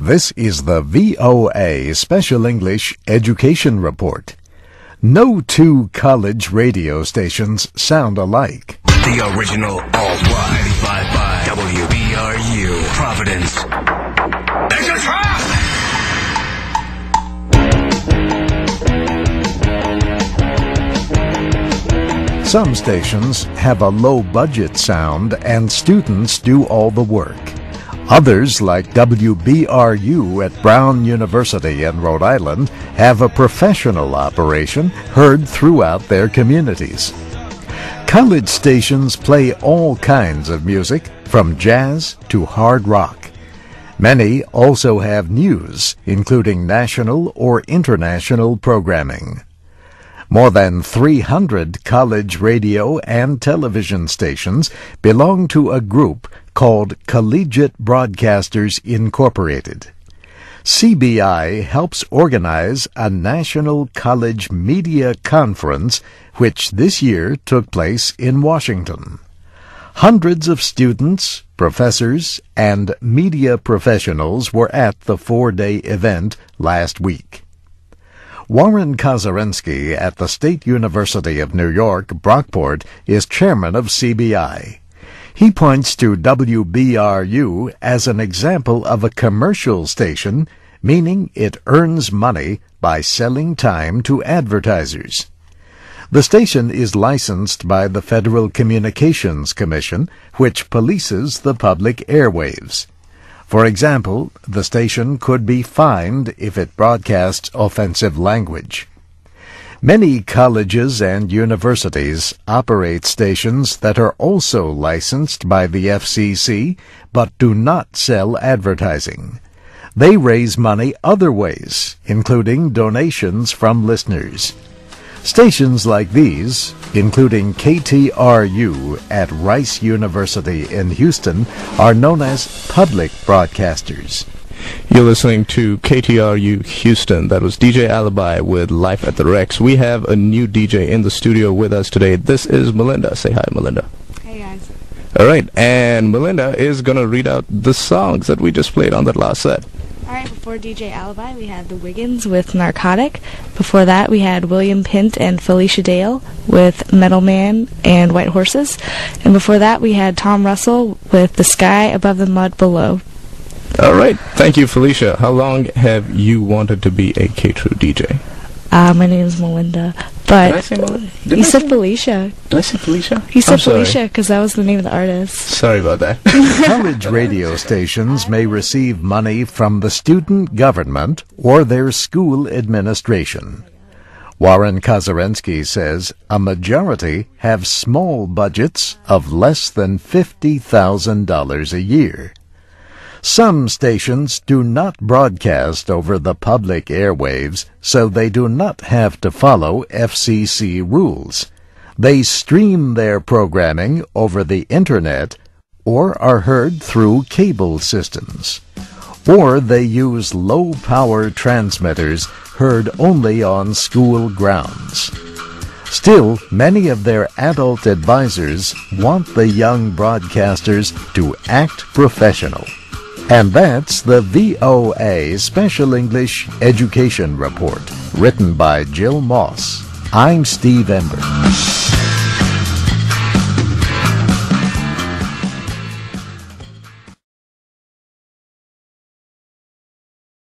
This is the VOA Special English Education Report. No two college radio stations sound alike. The original all-white 5 WBRU, Providence. There's your trap! Some stations have a low-budget sound and students do all the work. Others, like WBRU at Brown University in Rhode Island, have a professional operation heard throughout their communities. College stations play all kinds of music, from jazz to hard rock. Many also have news, including national or international programming. More than 300 college radio and television stations belong to a group called Collegiate Broadcasters Incorporated. CBI helps organize a national college media conference which this year took place in Washington. Hundreds of students, professors, and media professionals were at the four-day event last week. Warren Kozirenski at the State University of New York, Brockport, is chairman of CBI. He points to WBRU as an example of a commercial station, meaning it earns money by selling time to advertisers. The station is licensed by the Federal Communications Commission, which polices the public airwaves. For example, the station could be fined if it broadcasts offensive language. Many colleges and universities operate stations that are also licensed by the F.C.C. but do not sell advertising. They raise money other ways, including donations from listeners. Stations like these, including KTRU at Rice University in Houston, are known as public broadcasters. You're listening to KTRU Houston. That was DJ Alibi with Life at the Rex. We have a new DJ in the studio with us today. This is Melinda. Say hi, Melinda. Hey, guys. All right, and Melinda is going to read out the songs that we just played on that last set. All right, before DJ Alibi, we had The Wiggins with Narcotic. Before that, we had William Pint and Felicia Dale with Metal Man and White Horses. And before that, we had Tom Russell with The Sky Above the Mud Below. All right, thank you, Felicia. How long have you wanted to be a K-True DJ? My name is Melinda, but Did I say Melinda? you said Felicia. Did I say Felicia? You said I'm sorry. Felicia because that was the name of the artist. Sorry about that. College radio stations may receive money from the student government or their school administration. Warren Kozirenski says a majority have small budgets of less than $50,000 a year. Some stations do not broadcast over the public airwaves, so they do not have to follow F.C.C. rules. They stream their programming over the Internet or are heard through cable systems. Or they use low-power transmitters heard only on school grounds. Still, many of their adult advisors want the young broadcasters to act professional. And that's the VOA Special English Education Report, written by Jill Moss. I'm Steve Ember.